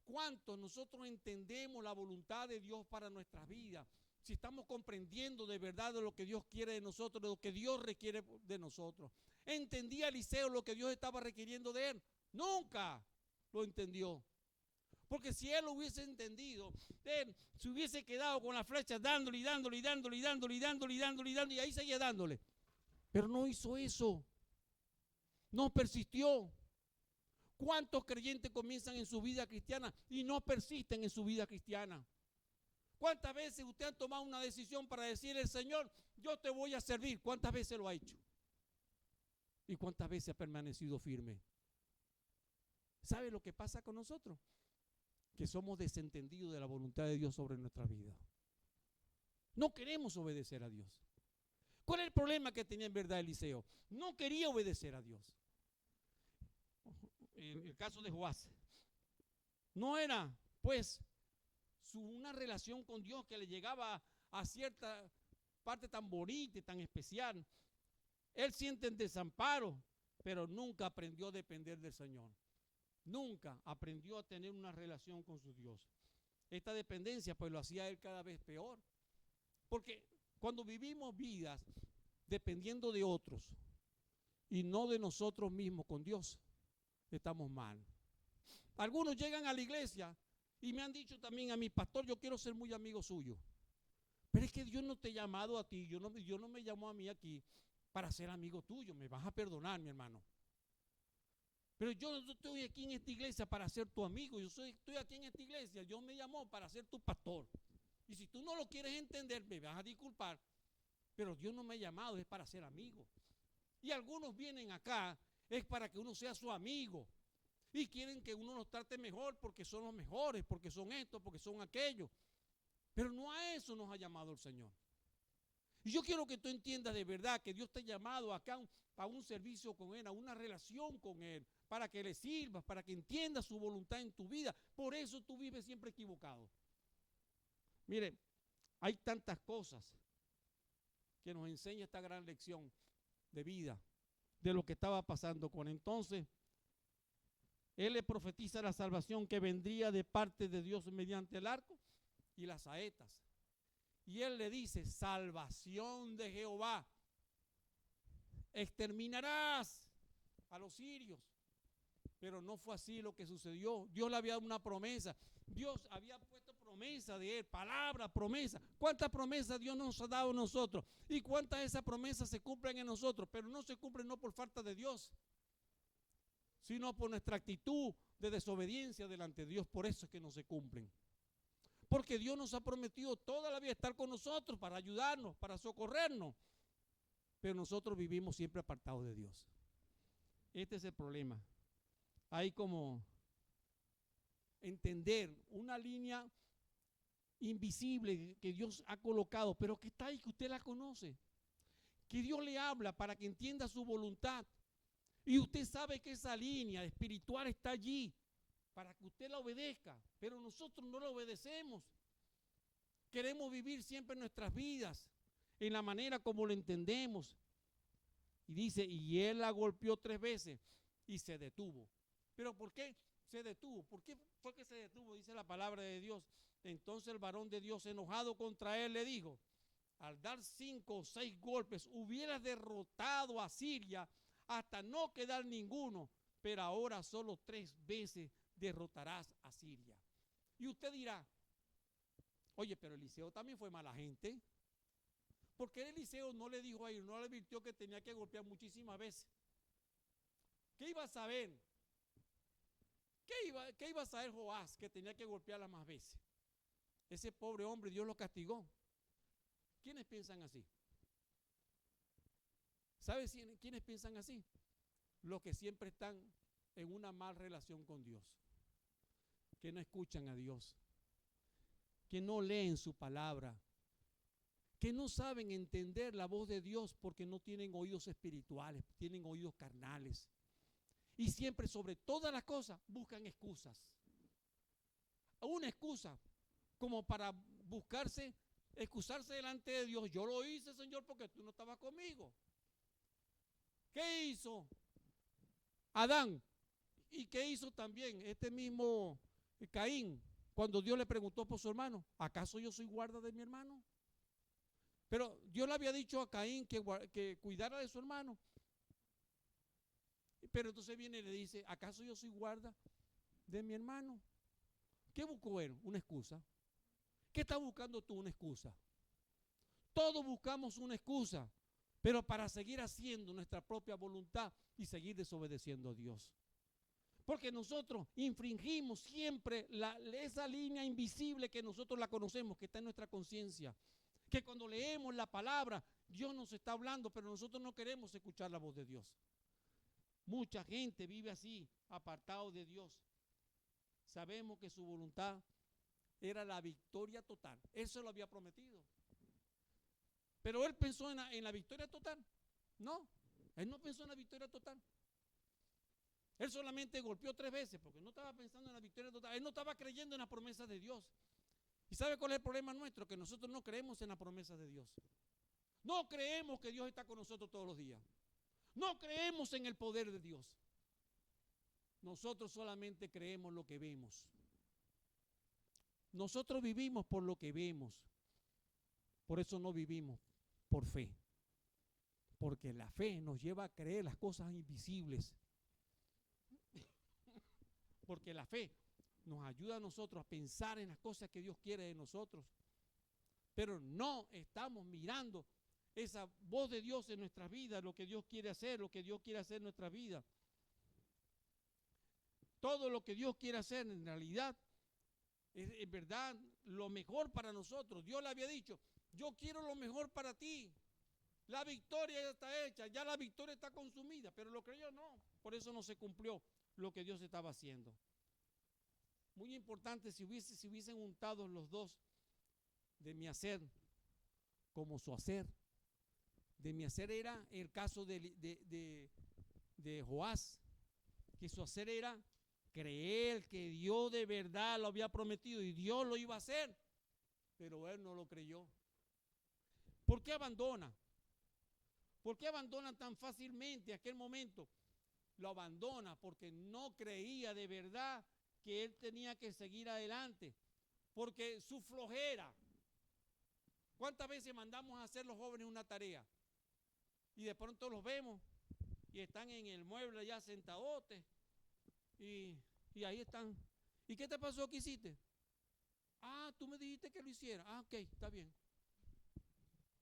Cuánto nosotros entendemos la voluntad de Dios para nuestras vidas. Si estamos comprendiendo de verdad de lo que Dios quiere de nosotros, de lo que Dios requiere de nosotros. ¿Entendía Eliseo lo que Dios estaba requiriendo de él? Nunca lo entendió. Porque si él lo hubiese entendido, él se hubiese quedado con las flechas dándole y ahí seguía dándole. Pero no hizo eso. No persistió. ¿Cuántos creyentes comienzan en su vida cristiana y no persisten en su vida cristiana? ¿Cuántas veces usted ha tomado una decisión para decirle al Señor, yo te voy a servir? ¿Cuántas veces lo ha hecho? ¿Y cuántas veces ha permanecido firme? ¿Sabe lo que pasa con nosotros? Que somos desentendidos de la voluntad de Dios sobre nuestra vida. No queremos obedecer a Dios. ¿Cuál es el problema que tenía en verdad Eliseo? No quería obedecer a Dios. En el caso de Joás, no era pues una relación con Dios que le llegaba a cierta parte tan bonita y tan especial. Él siente el desamparo, pero nunca aprendió a depender del Señor. Nunca aprendió a tener una relación con su Dios. Esta dependencia pues lo hacía él cada vez peor. Porque cuando vivimos vidas dependiendo de otros y no de nosotros mismos con Dios, estamos mal. Algunos llegan a la iglesia y me han dicho también a mi pastor, yo quiero ser muy amigo suyo. Pero es que Dios no te ha llamado a ti, Dios no me llamó a mí aquí para ser amigo tuyo. Me vas a perdonar, mi hermano. Pero yo no estoy aquí en esta iglesia para ser tu amigo. Estoy aquí en esta iglesia. Dios me llamó para ser tu pastor. Y si tú no lo quieres entender, me vas a disculpar. Pero Dios no me ha llamado, es para ser amigo. Y algunos vienen acá, es para que uno sea su amigo. Y quieren que uno los trate mejor porque son los mejores, porque son estos, porque son aquellos. Pero no a eso nos ha llamado el Señor. Y yo quiero que tú entiendas de verdad que Dios te ha llamado acá a un servicio con Él, a una relación con Él, para que le sirvas, para que entiendas su voluntad en tu vida. Por eso tú vives siempre equivocado. Mire, hay tantas cosas que nos enseña esta gran lección de vida, de lo que estaba pasando con él. Entonces, él le profetiza la salvación que vendría de parte de Dios mediante el arco y las saetas. Y él le dice, salvación de Jehová. Exterminarás a los sirios. Pero no fue así lo que sucedió. Dios le había dado una promesa. Dios había puesto promesa de él, palabra, promesa. ¿Cuántas promesas Dios nos ha dado a nosotros? ¿Y cuántas de esas promesas se cumplen en nosotros? Pero no se cumplen no por falta de Dios, sino por nuestra actitud de desobediencia delante de Dios. Por eso es que no se cumplen. Porque Dios nos ha prometido toda la vida estar con nosotros para ayudarnos, para socorrernos. Pero nosotros vivimos siempre apartados de Dios. Este es el problema. Hay como entender una línea invisible que Dios ha colocado, pero que está ahí, que usted la conoce. Que Dios le habla para que entienda su voluntad. Y usted sabe que esa línea espiritual está allí para que usted la obedezca, pero nosotros no la obedecemos. Queremos vivir siempre nuestras vidas en la manera como lo entendemos. Y dice, y él la golpeó 3 veces y se detuvo. ¿Pero por qué se detuvo? ¿Por qué fue que se detuvo? Dice la palabra de Dios. Entonces el varón de Dios, enojado contra él, le dijo, al dar 5 o 6 golpes, hubieras derrotado a Siria hasta no quedar ninguno, pero ahora solo 3 veces derrotarás a Siria. Y usted dirá, oye, pero Eliseo también fue mala gente. ¿Por qué Eliseo no le dijo a él, no le advirtió que tenía que golpear muchísimas veces? ¿Qué iba a saber? ¿Qué iba a saber Joás que tenía que golpearla más veces? Ese pobre hombre, Dios lo castigó. ¿Quiénes piensan así? ¿Sabes quiénes piensan así? Los que siempre están en una mala relación con Dios, que no escuchan a Dios, que no leen su palabra, que no saben entender la voz de Dios porque no tienen oídos espirituales, tienen oídos carnales. Y siempre, sobre todas las cosas, buscan excusas. Una excusa como para excusarse delante de Dios. Yo lo hice, Señor, porque tú no estabas conmigo. ¿Qué hizo Adán? ¿Y qué hizo también este mismo Caín cuando Dios le preguntó por su hermano? ¿Acaso yo soy guarda de mi hermano? Pero Dios le había dicho a Caín que cuidara de su hermano. Pero entonces viene y le dice, ¿acaso yo soy guarda de mi hermano? ¿Qué buscó él? Una excusa. ¿Qué estás buscando tú? Una excusa. Todos buscamos una excusa, pero para seguir haciendo nuestra propia voluntad y seguir desobedeciendo a Dios. Porque nosotros infringimos siempre esa línea invisible que nosotros la conocemos, que está en nuestra conciencia. Que cuando leemos la palabra, Dios nos está hablando, pero nosotros no queremos escuchar la voz de Dios. Mucha gente vive así, apartado de Dios. Sabemos que su voluntad era la victoria total. Eso lo había prometido. Pero él pensó en la victoria total. No, él no pensó en la victoria total. Él solamente golpeó 3 veces porque no estaba pensando en la victoria total. Él no estaba creyendo en las promesas de Dios. ¿Y sabe cuál es el problema nuestro? Que nosotros no creemos en las promesas de Dios. No creemos que Dios está con nosotros todos los días. No creemos en el poder de Dios. Nosotros solamente creemos lo que vemos. Nosotros vivimos por lo que vemos. Por eso no vivimos por fe. Porque la fe nos lleva a creer las cosas invisibles. Porque la fe nos ayuda a nosotros a pensar en las cosas que Dios quiere de nosotros. Pero no estamos mirando esa voz de Dios en nuestras vidas, lo que Dios quiere hacer, lo que Dios quiere hacer en nuestra vida. Todo lo que Dios quiere hacer en realidad es en verdad lo mejor para nosotros. Dios le había dicho, yo quiero lo mejor para ti. La victoria ya está hecha, ya la victoria está consumida, pero lo creyó no. Por eso no se cumplió lo que Dios estaba haciendo. Muy importante, si hubiesen juntado los dos de mi hacer como su hacer. De mi hacer era el caso de Joás, que su hacer era creer que Dios de verdad lo había prometido y Dios lo iba a hacer, pero él no lo creyó. ¿Por qué abandona? ¿Por qué abandonan tan fácilmente aquel momento? Lo abandona porque no creía de verdad que él tenía que seguir adelante, porque su flojera. ¿Cuántas veces mandamos a hacer los jóvenes una tarea? Y de pronto los vemos y están en el mueble ya sentadotes y ahí están. ¿Y qué te pasó? ¿Qué hiciste? Ah, tú me dijiste que lo hiciera. Ah, ok, está bien.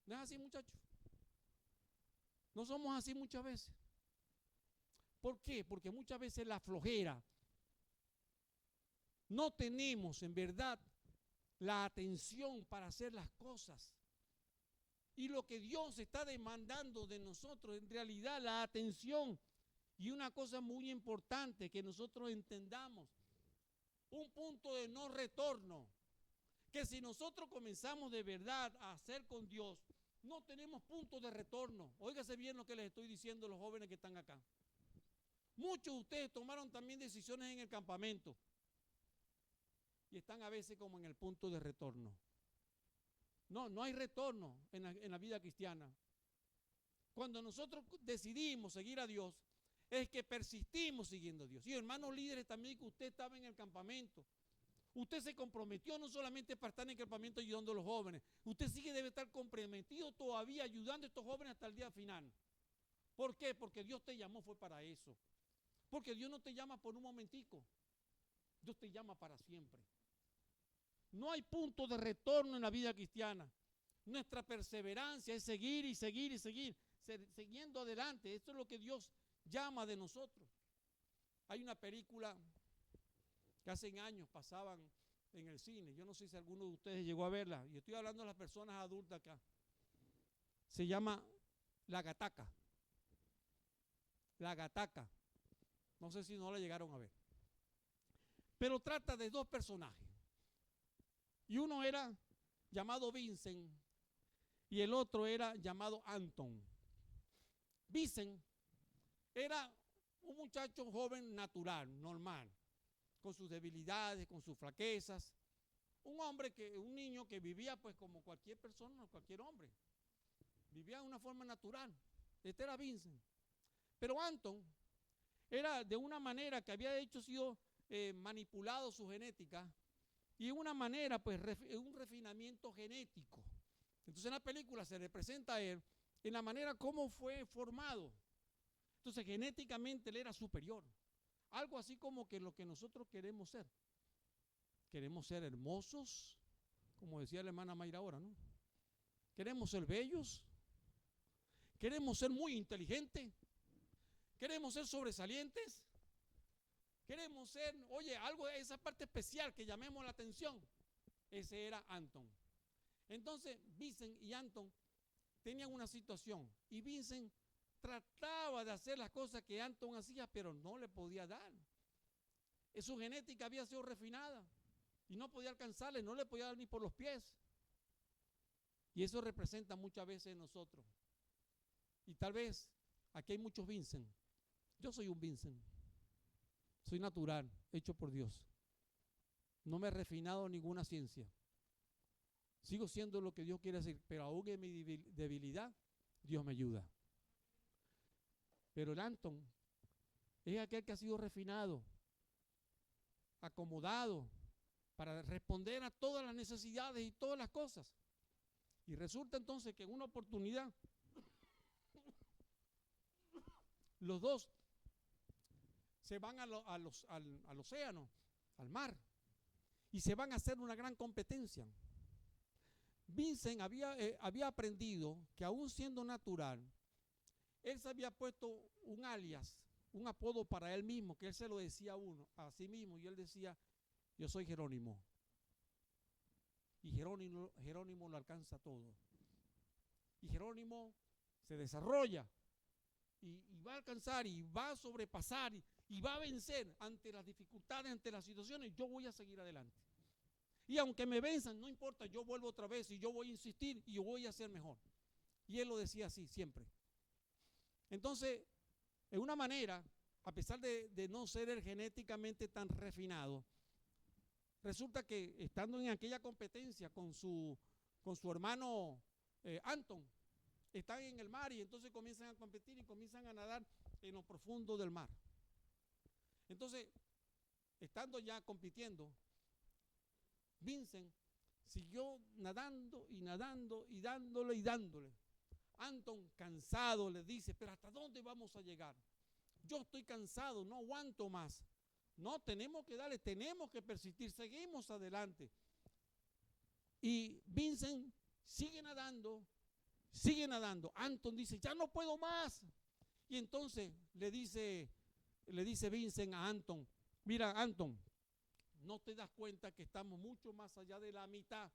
¿No es así, muchachos? No somos así muchas veces. ¿Por qué? Porque muchas veces la flojera, no tenemos en verdad la atención para hacer las cosas. Y lo que Dios está demandando de nosotros, en realidad la atención. Y una cosa muy importante que nosotros entendamos, un punto de no retorno, que si nosotros comenzamos de verdad a hacer con Dios, no tenemos punto de retorno. Óigase bien lo que les estoy diciendo a los jóvenes que están acá. Muchos de ustedes tomaron también decisiones en el campamento y están a veces como en el punto de retorno. No hay retorno en la vida cristiana. Cuando nosotros decidimos seguir a Dios, es que persistimos siguiendo a Dios. Y hermanos líderes, también que usted estaba en el campamento. Usted se comprometió no solamente para estar en el campamento ayudando a los jóvenes. Usted debe estar comprometido todavía ayudando a estos jóvenes hasta el día final. ¿Por qué? Porque Dios te llamó, fue para eso. Porque Dios no te llama por un momentico. Dios te llama para siempre. No hay punto de retorno en la vida cristiana. Nuestra perseverancia es seguir y seguir y seguir, siguiendo adelante. Esto es lo que Dios llama de nosotros. Hay una película que hace años pasaban en el cine. Yo no sé si alguno de ustedes llegó a verla. Y estoy hablando de las personas adultas acá. Se llama La Gataca. La Gataca. No sé si no la llegaron a ver. Pero trata de dos personajes. Y uno era llamado Vincent y el otro era llamado Anton. Vincent era un muchacho joven natural, normal, con sus debilidades, con sus flaquezas. Un niño que vivía pues como cualquier persona, cualquier hombre. Vivía de una forma natural. Este era Vincent. Pero Anton era de una manera que había sido manipulado su genética y de una manera pues un refinamiento genético. Entonces en la película se le presenta a él en la manera como fue formado. Entonces genéticamente él era superior. Algo así como que lo que nosotros queremos ser. Queremos ser hermosos, como decía la hermana Mayra ahora, ¿no? Queremos ser bellos. Queremos ser muy inteligentes. Queremos ser sobresalientes. Queremos ser, oye, algo de esa parte especial que llamemos la atención. Ese era Anton. Entonces, Vincent y Anton tenían una situación. Y Vincent trataba de hacer las cosas que Anton hacía, pero no le podía dar. Su genética había sido refinada y no podía alcanzarle, no le podía dar ni por los pies. Y eso representa muchas veces en nosotros. Y tal vez aquí hay muchos Vincent. Yo soy un Vincent. Soy natural, hecho por Dios. No me he refinado ninguna ciencia. Sigo siendo lo que Dios quiere hacer, pero aún en mi debilidad, Dios me ayuda. Pero el Anton es aquel que ha sido refinado, acomodado, para responder a todas las necesidades y todas las cosas. Y resulta entonces que en una oportunidad, los dos se van al océano, al mar, y se van a hacer una gran competencia. Vincent había aprendido que aún siendo natural, él se había puesto un alias, un apodo para él mismo, que él se lo decía a sí mismo, y él decía, yo soy Jerónimo. Y Jerónimo lo alcanza todo. Y Jerónimo se desarrolla y va a alcanzar y va a sobrepasar y va a vencer ante las dificultades, ante las situaciones. Yo voy a seguir adelante. Y aunque me venzan, no importa, yo vuelvo otra vez y yo voy a insistir y yo voy a ser mejor. Y él lo decía así siempre. Entonces, en una manera, a pesar de no ser él genéticamente tan refinado, resulta que estando en aquella competencia con su hermano Anton, están en el mar y entonces comienzan a competir y comienzan a nadar en lo profundo del mar. Entonces, estando ya compitiendo, Vincent siguió nadando y nadando y dándole. Anton, cansado, le dice, pero ¿hasta dónde vamos a llegar? Yo estoy cansado, no aguanto más. No, tenemos que darle, tenemos que persistir, seguimos adelante. Y Vincent sigue nadando. Anton dice, ya no puedo más. Y entonces le dice Vincent a Anton, mira Anton, ¿no te das cuenta que estamos mucho más allá de la mitad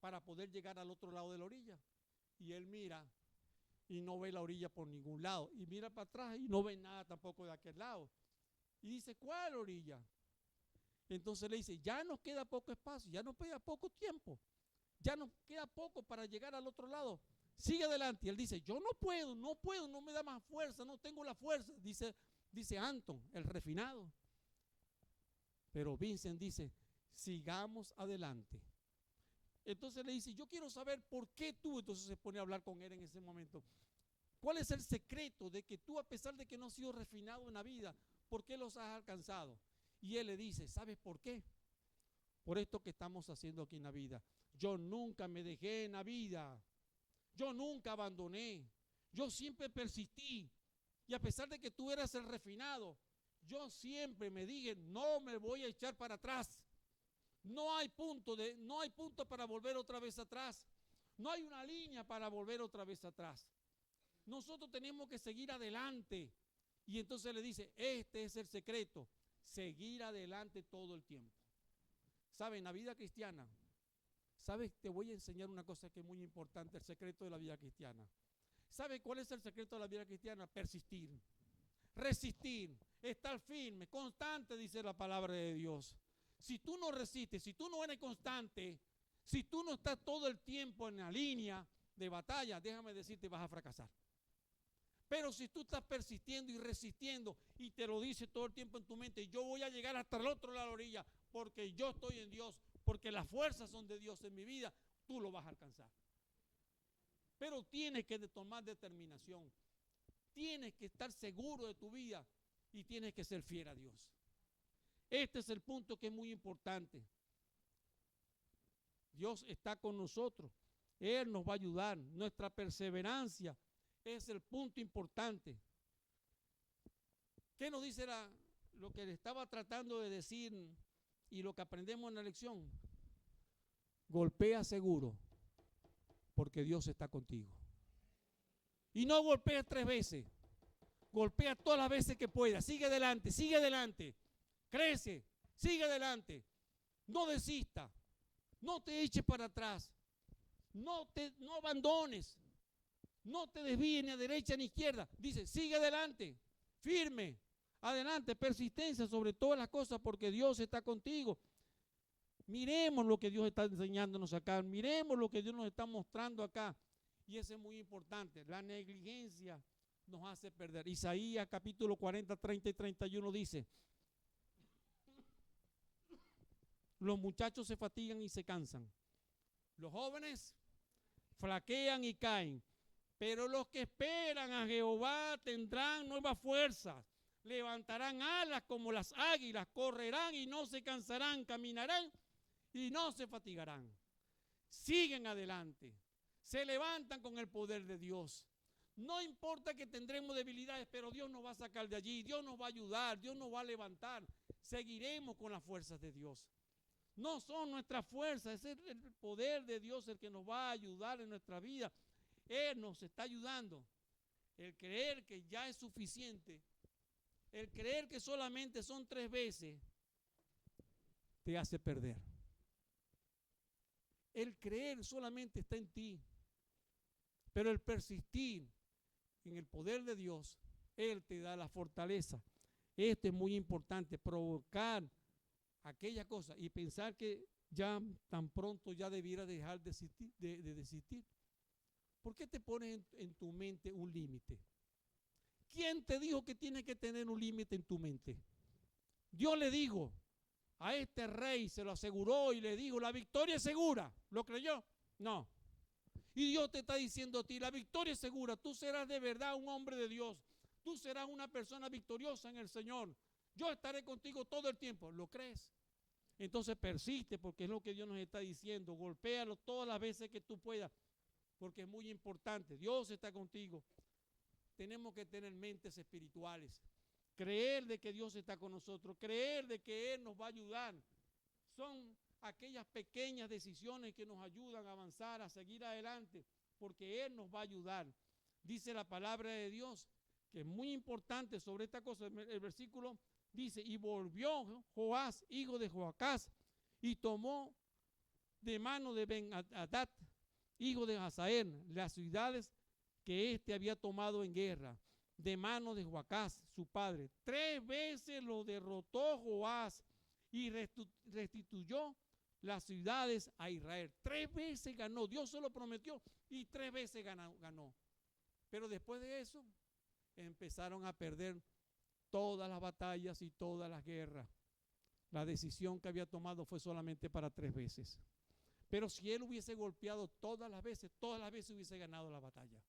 para poder llegar al otro lado de la orilla? Y él mira y no ve la orilla por ningún lado. Y mira para atrás y no ve nada tampoco de aquel lado. Y dice, ¿cuál orilla? Entonces le dice, ya nos queda poco espacio, ya nos queda poco tiempo, ya nos queda poco para llegar al otro lado. Sigue adelante. Y él dice, yo no puedo, no me da más fuerza, no tengo la fuerza. Dice Anton, el refinado. Pero Vincent dice, sigamos adelante. Entonces le dice, yo quiero saber por qué tú. Entonces se pone a hablar con él en ese momento. ¿Cuál es el secreto de que tú, a pesar de que no has sido refinado en la vida, por qué los has alcanzado? Y él le dice, ¿sabes por qué? Por esto que estamos haciendo aquí en la vida. Yo nunca me dejé en la vida. Yo nunca abandoné. Yo siempre persistí. Y a pesar de que tú eras el refinado, yo siempre me dije, no me voy a echar para atrás. No hay punto para volver otra vez atrás. No hay una línea para volver otra vez atrás. Nosotros tenemos que seguir adelante. Y entonces le dice, este es el secreto, seguir adelante todo el tiempo. ¿Saben? La vida cristiana, ¿sabes? Te voy a enseñar una cosa que es muy importante, el secreto de la vida cristiana. ¿Sabe cuál es el secreto de la vida cristiana? Persistir, resistir, estar firme, constante, dice la palabra de Dios. Si tú no resistes, si tú no eres constante, si tú no estás todo el tiempo en la línea de batalla, déjame decirte, vas a fracasar. Pero si tú estás persistiendo y resistiendo y te lo dices todo el tiempo en tu mente, yo voy a llegar hasta el otro lado de la orilla porque yo estoy en Dios, porque las fuerzas son de Dios en mi vida, tú lo vas a alcanzar. Pero tienes que tomar determinación, tienes que estar seguro de tu vida y tienes que ser fiel a Dios. Este es el punto que es muy importante. Dios está con nosotros, Él nos va a ayudar, nuestra perseverancia es el punto importante. ¿Qué nos dice lo que le estaba tratando de decir y lo que aprendemos en la lección? Golpea seguro, porque Dios está contigo. Y no golpees 3 veces, golpea todas las veces que puedas. Sigue adelante, crece, sigue adelante. No desista, no te eches para atrás, no abandones. No te desvíes ni a derecha ni a izquierda. Dice, sigue adelante, firme, adelante, persistencia sobre todas las cosas porque Dios está contigo. Miremos lo que Dios está enseñándonos acá, miremos lo que Dios nos está mostrando acá. Y eso es muy importante. La negligencia nos hace perder. Isaías capítulo 40, 30 y 31 dice, los muchachos se fatigan y se cansan. Los jóvenes flaquean y caen. Pero los que esperan a Jehová tendrán nuevas fuerzas, levantarán alas como las águilas, correrán y no se cansarán, caminarán y no se fatigarán. Siguen adelante, se levantan con el poder de Dios. No importa que tendremos debilidades, pero Dios nos va a sacar de allí, Dios nos va a ayudar, Dios nos va a levantar. Seguiremos con las fuerzas de Dios. No son nuestras fuerzas, es el poder de Dios el que nos va a ayudar en nuestra vida. Él nos está ayudando. El creer que ya es suficiente, el creer que solamente son 3 veces, te hace perder. El creer solamente está en ti, pero el persistir en el poder de Dios, Él te da la fortaleza. Esto es muy importante, provocar aquella cosa y pensar que ya tan pronto ya debiera dejar de desistir. ¿Por qué te pones en tu mente un límite? ¿Quién te dijo que tienes que tener un límite en tu mente? Dios le dijo a este rey, se lo aseguró y le dijo, la victoria es segura. ¿Lo creyó? No. Y Dios te está diciendo a ti, la victoria es segura. Tú serás de verdad un hombre de Dios. Tú serás una persona victoriosa en el Señor. Yo estaré contigo todo el tiempo. ¿Lo crees? Entonces persiste porque es lo que Dios nos está diciendo. Golpéalo todas las veces que tú puedas. Porque es muy importante, Dios está contigo. Tenemos que tener mentes espirituales, creer de que Dios está con nosotros, creer de que Él nos va a ayudar. Son aquellas pequeñas decisiones que nos ayudan a avanzar, a seguir adelante, porque Él nos va a ayudar. Dice la palabra de Dios, que es muy importante sobre esta cosa. El versículo dice, y volvió Joás, hijo de Joacás, y tomó de mano de Ben-Hadad, hijo de Hazael, las ciudades que éste había tomado en guerra, de mano de Joacás, su padre. 3 veces lo derrotó Joás y restituyó las ciudades a Israel. 3 veces ganó, Dios se lo prometió y 3 veces ganó. Pero después de eso empezaron a perder todas las batallas y todas las guerras. La decisión que había tomado fue solamente para 3 veces. Pero si él hubiese golpeado todas las veces hubiese ganado la batalla.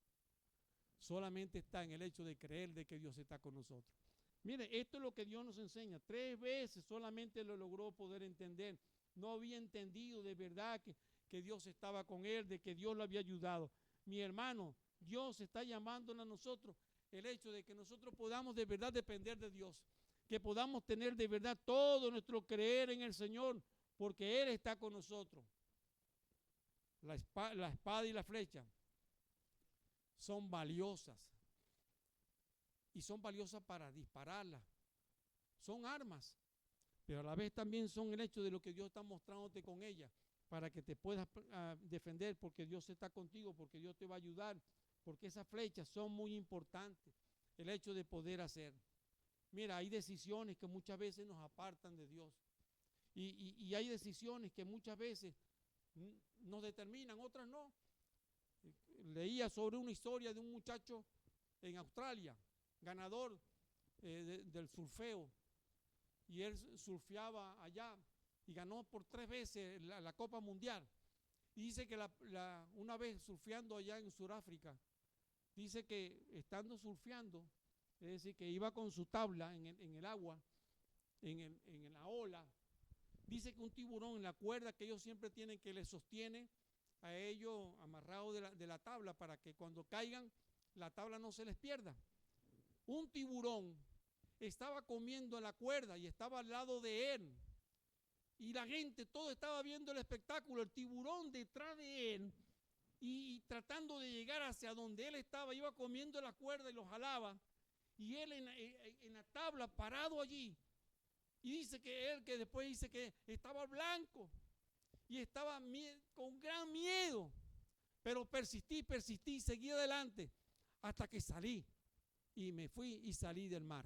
Solamente está en el hecho de creer de que Dios está con nosotros. Mire, esto es lo que Dios nos enseña. 3 veces solamente lo logró poder entender. No había entendido de verdad que Dios estaba con él, de que Dios lo había ayudado. Mi hermano, Dios está llamándonos a nosotros el hecho de que nosotros podamos de verdad depender de Dios, que podamos tener de verdad todo nuestro creer en el Señor, porque Él está con nosotros. La espada y la flecha son valiosas, y son valiosas para dispararlas. Son armas, pero a la vez también son el hecho de lo que Dios está mostrándote con ellas, para que te puedas defender, porque Dios está contigo, porque Dios te va a ayudar, porque esas flechas son muy importantes, el hecho de poder hacer. Mira, hay decisiones que muchas veces nos apartan de Dios, y hay decisiones que muchas veces nos determinan, otras no. Leía sobre una historia de un muchacho en Australia, ganador del surfeo, y él surfeaba allá y ganó por 3 veces la Copa Mundial. Y dice que una vez surfeando allá en Sudáfrica, dice que estando surfeando, es decir, que iba con su tabla en el agua, en la ola, dice que un tiburón en la cuerda que ellos siempre tienen, que les sostiene a ellos amarrados de la tabla, para que cuando caigan la tabla no se les pierda. Un tiburón estaba comiendo en la cuerda y estaba al lado de él, y la gente, todo estaba viendo el espectáculo, el tiburón detrás de él, y tratando de llegar hacia donde él estaba, iba comiendo la cuerda y lo jalaba, y él en la tabla parado allí. Y dice que él, que después dice que estaba blanco y estaba con gran miedo, pero persistí, seguí adelante hasta que salí, y me fui y salí del mar,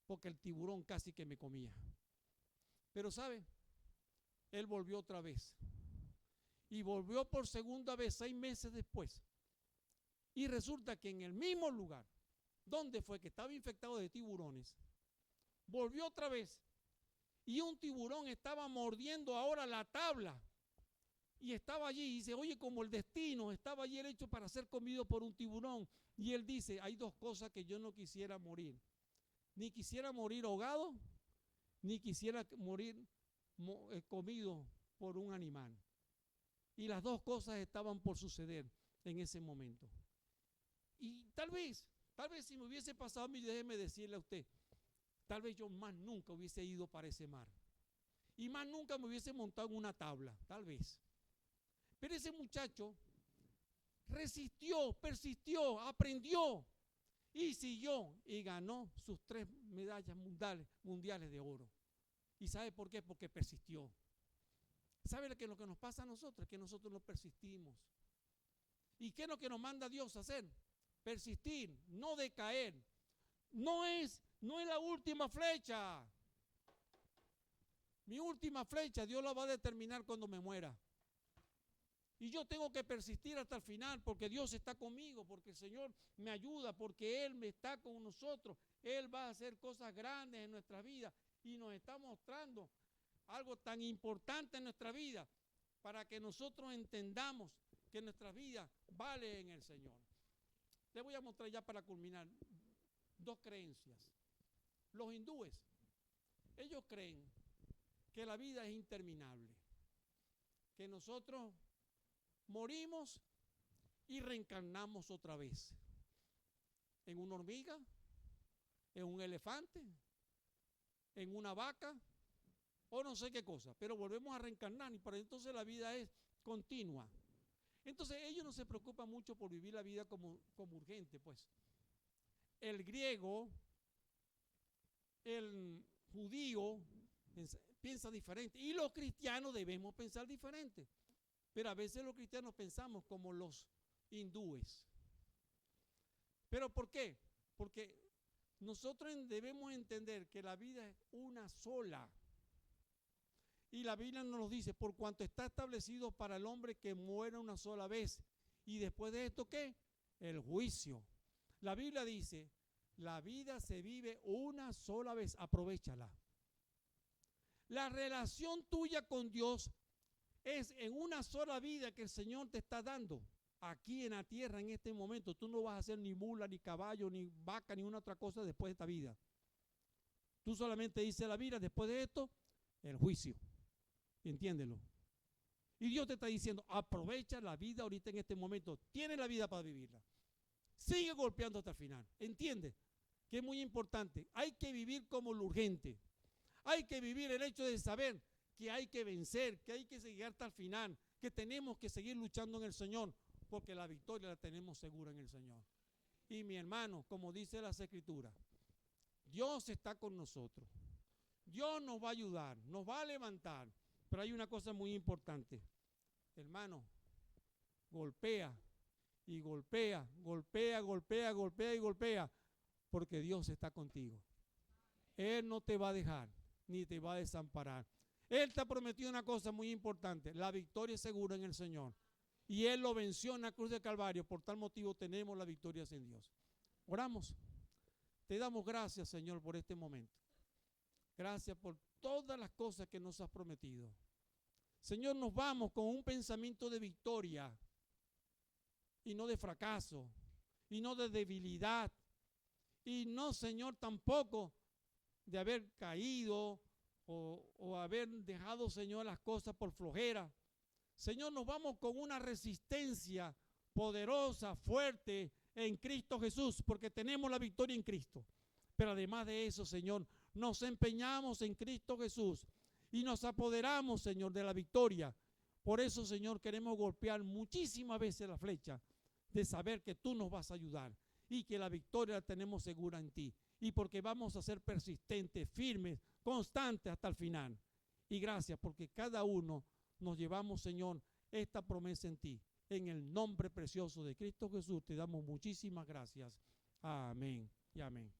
porque el tiburón casi que me comía. Pero ¿sabe? Él volvió otra vez, y volvió por segunda vez 6 meses después, y resulta que en el mismo lugar donde fue que estaba infectado de tiburones, volvió otra vez, y un tiburón estaba mordiendo ahora la tabla, y estaba allí, y dice, oye, como el destino estaba allí hecho para ser comido por un tiburón. Y él dice, hay 2 cosas que yo no quisiera morir: ni quisiera morir ahogado, ni quisiera morir comido por un animal. Y las 2 cosas estaban por suceder en ese momento. Y tal vez si me hubiese pasado a mí, déjeme decirle a usted, tal vez yo más nunca hubiese ido para ese mar, y más nunca me hubiese montado en una tabla, tal vez. Pero ese muchacho resistió, persistió, aprendió, y siguió, y ganó sus 3 medallas mundiales de oro. ¿Y sabe por qué? Porque persistió. ¿Sabe lo que nos pasa a nosotros? Que nosotros no persistimos. ¿Y qué es lo que nos manda Dios a hacer? Persistir, no decaer. No es la última flecha. Mi última flecha Dios la va a determinar cuando me muera. Y yo tengo que persistir hasta el final, porque Dios está conmigo, porque el Señor me ayuda, porque Él me está con nosotros. Él va a hacer cosas grandes en nuestra vida, y nos está mostrando algo tan importante en nuestra vida, para que nosotros entendamos que nuestra vida vale en el Señor. Les voy a mostrar ya para culminar 2 creencias. Los hindúes, ellos creen que la vida es interminable, que nosotros morimos y reencarnamos otra vez en una hormiga, en un elefante, en una vaca, o no sé qué cosa, pero volvemos a reencarnar, y para entonces la vida es continua. Entonces ellos no se preocupan mucho por vivir la vida como urgente, pues. El griego, el judío piensa diferente, y los cristianos debemos pensar diferente. Pero a veces los cristianos pensamos como los hindúes. ¿Pero por qué? Porque nosotros debemos entender que la vida es una sola. Y la Biblia nos dice, por cuanto está establecido para el hombre que muera una sola vez. Y después de esto, ¿qué? El juicio. La Biblia dice, la vida se vive una sola vez, aprovéchala. La relación tuya con Dios Es en una sola vida que el Señor te está dando. Aquí en la tierra, en este momento, tú no vas a ser ni mula, ni caballo, ni vaca, ni una otra cosa después de esta vida. Tú solamente dices la vida, después de esto, el juicio. Entiéndelo. Y Dios te está diciendo, aprovecha la vida ahorita en este momento. Tienes la vida para vivirla. Sigue golpeando hasta el final. Entiende que es muy importante. Hay que vivir como lo urgente. Hay que vivir el hecho de saber que hay que vencer, que hay que seguir hasta el final, que tenemos que seguir luchando en el Señor, porque la victoria la tenemos segura en el Señor. Y mi hermano, como dice las Escrituras, Dios está con nosotros. Dios nos va a ayudar, nos va a levantar. Pero hay una cosa muy importante. Hermano, golpea y golpea, golpea, golpea, golpea y golpea, porque Dios está contigo. Él no te va a dejar, ni te va a desamparar. Él te ha prometido una cosa muy importante, la victoria es segura en el Señor. Y Él lo venció en la cruz de Calvario, por tal motivo tenemos la victoria en Dios. Oramos. Te damos gracias, Señor, por este momento. Gracias por todas las cosas que nos has prometido. Señor, nos vamos con un pensamiento de victoria y no de fracaso y no de debilidad y no, Señor, tampoco de haber caído o haber dejado, Señor, las cosas por flojera. Señor, nos vamos con una resistencia poderosa, fuerte en Cristo Jesús, porque tenemos la victoria en Cristo. Pero además de eso, Señor, nos empeñamos en Cristo Jesús y nos apoderamos, Señor, de la victoria. Por eso, Señor, queremos golpear muchísimas veces la flecha de saber que tú nos vas a ayudar y que la victoria la tenemos segura en ti. Y porque vamos a ser persistentes, firmes, constantes hasta el final. Y gracias porque cada uno nos llevamos, Señor, esta promesa en ti. En el nombre precioso de Cristo Jesús te damos muchísimas gracias. Amén y amén.